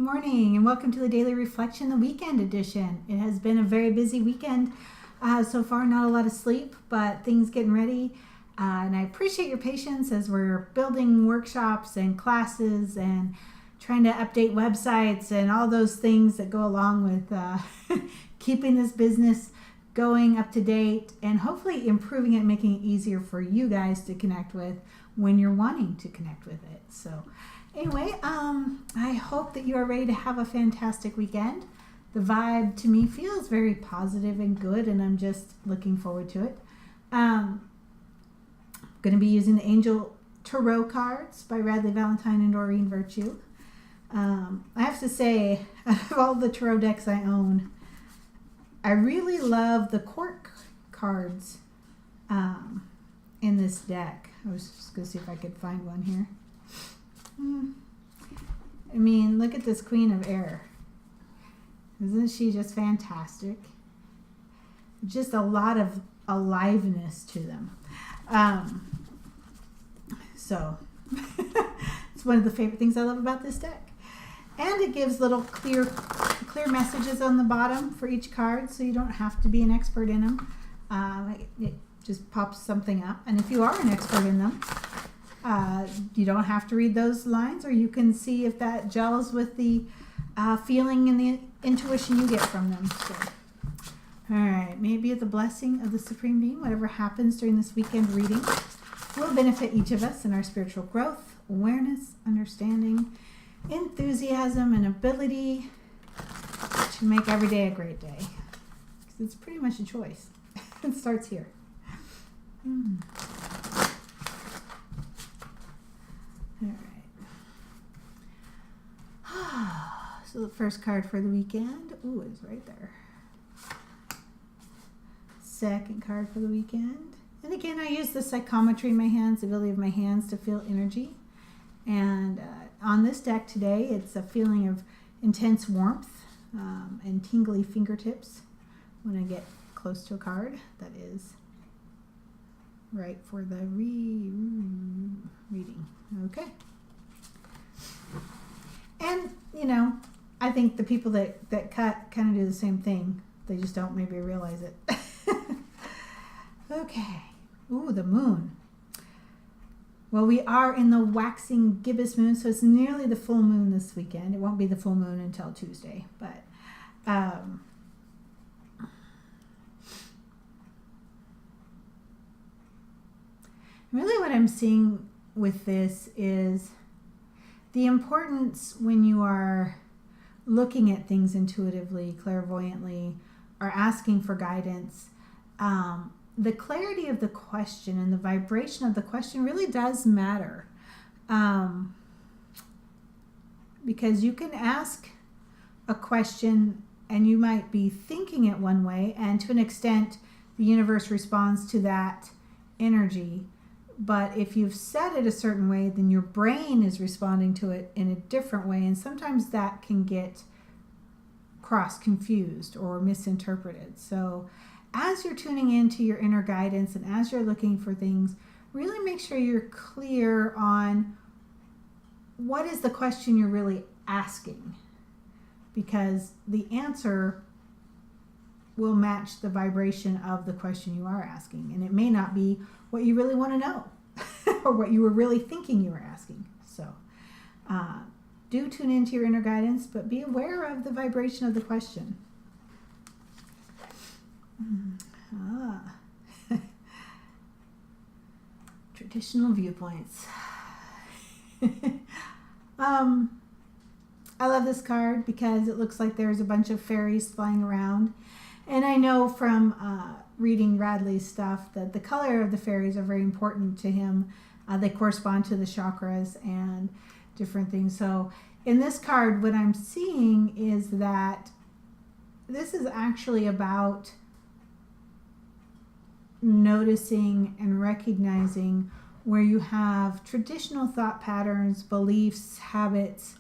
Morning and welcome to the Daily Reflection, the weekend edition. It has been a very busy weekend so far, not a lot of sleep, but things getting ready. And I appreciate your patience as we're building workshops and classes and trying to update websites and all those things that go along with keeping this business going up to date and hopefully improving it, making it easier for you guys to connect with when you're wanting to connect with it. So anyway, I hope that you are ready to have a fantastic weekend. The vibe to me feels very positive and good, and I'm just looking forward to it. I'm going to be using the Angel Tarot cards by Radleigh, Valentine, and Doreen Virtue. I have to say, out of all the tarot decks I own, I really love the court cards in this deck. I was just going to see if I could find one here. I mean, look at this Queen of Air. Isn't she just fantastic? Just a lot of aliveness to them. So it's one of the favorite things I love about this deck. And it gives little clear messages on the bottom for each card, so you don't have to be an expert in them. It just pops something up. And if you are an expert in them, you don't have to read those lines, or you can see if that gels with the feeling and the intuition you get from them. So, all right, maybe the blessing of the Supreme Being, whatever happens during this weekend reading, will benefit each of us in our spiritual growth, awareness, understanding, enthusiasm, and ability to make every day a great day. It's pretty much a choice. It starts here. All right. So the first card for the weekend, is right there. Second card for the weekend. And again, I use the psychometry in my hands, the ability of my hands to feel energy. And on this deck today, it's a feeling of intense warmth and tingly fingertips when I get close to a card that is right for the reading. Okay. And, I think the people that cut kind of do the same thing. They just don't maybe realize it. Okay. Ooh, the moon. Well, we are in the waxing gibbous moon, so it's nearly the full moon this weekend. It won't be the full moon until Tuesday, but really what I'm seeing with this is the importance when you are looking at things intuitively, clairvoyantly, or asking for guidance. The clarity of the question and the vibration of the question really does matter. Because you can ask a question and you might be thinking it one way, and to an extent, the universe responds to that energy. But if you've said it a certain way, then your brain is responding to it in a different way. And sometimes that can get confused or misinterpreted. So as you're tuning into your inner guidance and as you're looking for things, really make sure you're clear on what is the question you're really asking. Because the answer will match the vibration of the question you are asking. And it may not be what you really want to know or what you were really thinking you were asking. So do tune into your inner guidance, but be aware of the vibration of the question. Traditional viewpoints. I love this card because it looks like there's a bunch of fairies flying around. And I know from reading Radleigh's stuff that the color of the fairies are very important to him. They correspond to the chakras and different things. So in this card, what I'm seeing is that this is actually about noticing and recognizing where you have traditional thought patterns, beliefs, habits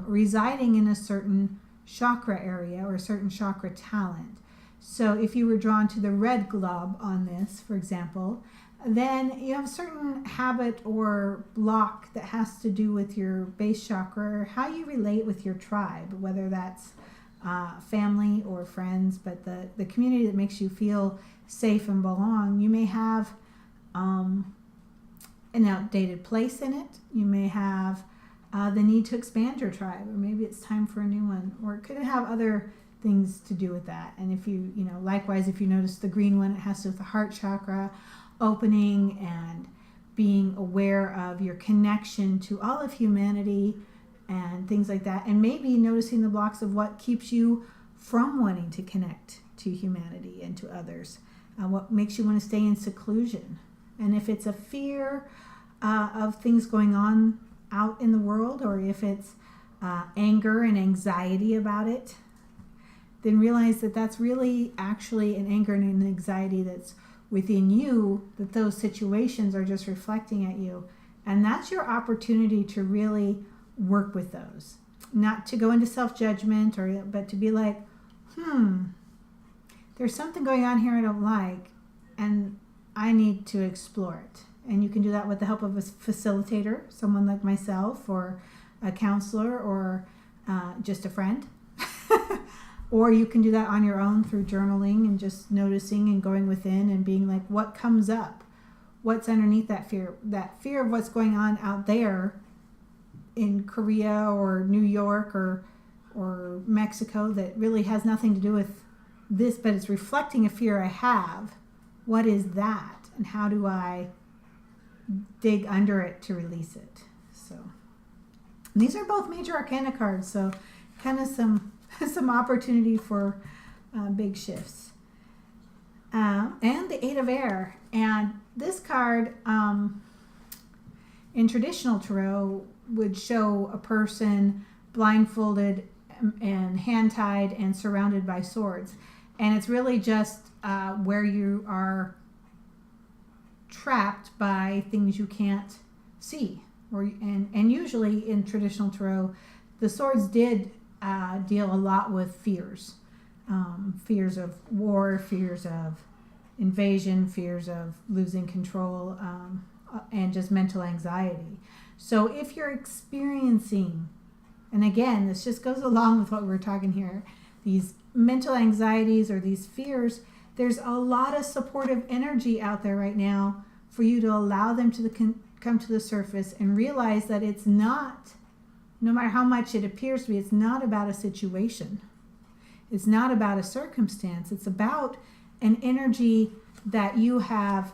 residing in a certain chakra area or a certain chakra talent. So if you were drawn to the red glob on this, for example, then you have a certain habit or block that has to do with your base chakra, or how you relate with your tribe, whether that's family or friends, but the community that makes you feel safe and belong. You may have an outdated place in it. You may have the need to expand your tribe, or maybe it's time for a new one, or it could have other things to do with that. And if you likewise, if you notice the green one, it has to do with the heart chakra opening and being aware of your connection to all of humanity and things like that, and maybe noticing the blocks of what keeps you from wanting to connect to humanity and to others, what makes you want to stay in seclusion. And if it's a fear of things going on out in the world, or if it's anger and anxiety about it, then realize that that's really actually an anger and an anxiety that's within you, that those situations are just reflecting at you. And that's your opportunity to really work with those. Not to go into self-judgment, but to be like, there's something going on here I don't like, and I need to explore it. And you can do that with the help of a facilitator, someone like myself, or a counselor, or just a friend. Or you can do that on your own through journaling and just noticing and going within and being like, what comes up? What's underneath that fear? That fear of what's going on out there in Korea or New York or Mexico that really has nothing to do with this, but it's reflecting a fear I have. What is that? And how do I dig under it to release it? So these are both major arcana cards, so kind of some opportunity for big shifts. And the Eight of Air. And this card in traditional tarot would show a person blindfolded and hand-tied and surrounded by swords. And it's really just where you are trapped by things you can't see. And usually in traditional tarot, the swords did deal a lot with fears. Fears of war, fears of invasion, fears of losing control, and just mental anxiety. So if you're experiencing, and again, this just goes along with what we're talking here, these mental anxieties or these fears, there's a lot of supportive energy out there right now for you to allow them to come to the surface and realize that it's not, no matter how much it appears to be, it's not about a situation. It's not about a circumstance. It's about an energy that you have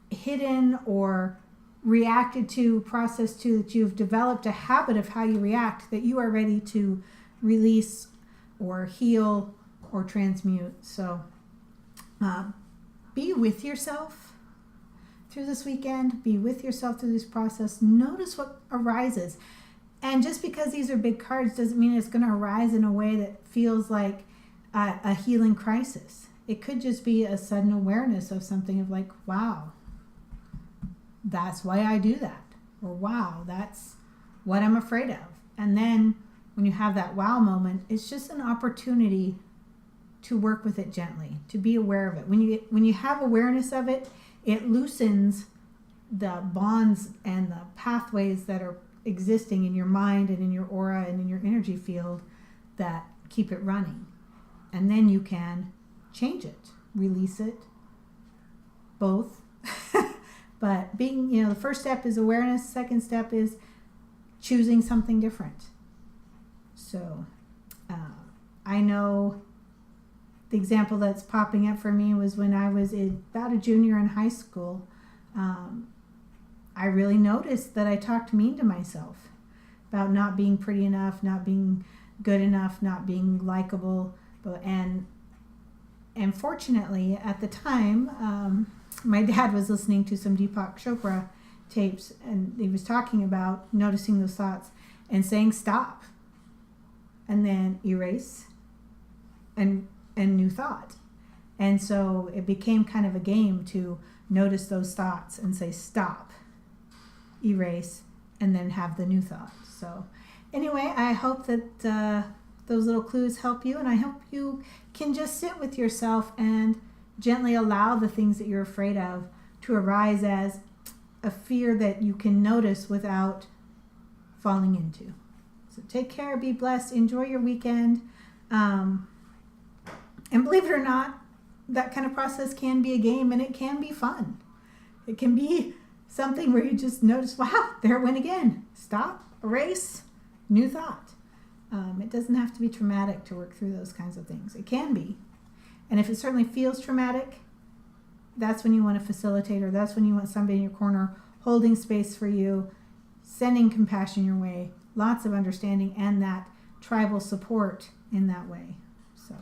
hidden or reacted to, processed to, that you've developed a habit of how you react, that you are ready to release or heal or transmute. So be with yourself through this weekend. Be with yourself through this process. Notice what arises. And just because these are big cards doesn't mean it's going to arise in a way that feels like a healing crisis. It could just be a sudden awareness of something of like, wow, that's why I do that. Or wow, that's what I'm afraid of. And then when you have that wow moment, it's just an opportunity to work with it gently, to be aware of it. When you have awareness of it, it loosens the bonds and the pathways that are existing in your mind and in your aura and in your energy field that keep it running. And then you can change it, release it, both. But being, the first step is awareness. Second step is choosing something different. So I know the example that's popping up for me was when I was about a junior in high school. I really noticed that I talked mean to myself about not being pretty enough, not being good enough, not being likable. And fortunately, at the time, my dad was listening to some Deepak Chopra tapes, and he was talking about noticing those thoughts and saying stop, and then erase, and new thought. And so it became kind of a game to notice those thoughts and say stop, erase, and then have the new thought. So anyway, I hope that those little clues help you, and I hope you can just sit with yourself and gently allow the things that you're afraid of to arise as a fear that you can notice without falling into. So take care, be blessed, enjoy your weekend. And believe it or not, that kind of process can be a game, and it can be fun. It can be something where you just notice, wow, there it went again. Stop, erase, new thought. It doesn't have to be traumatic to work through those kinds of things. It can be. And if it certainly feels traumatic, that's when you want a facilitator. That's when you want somebody in your corner holding space for you, sending compassion your way, lots of understanding, and that tribal support in that way. So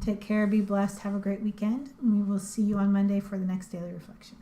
take care, be blessed, have a great weekend, and we will see you on Monday for the next Daily Reflection.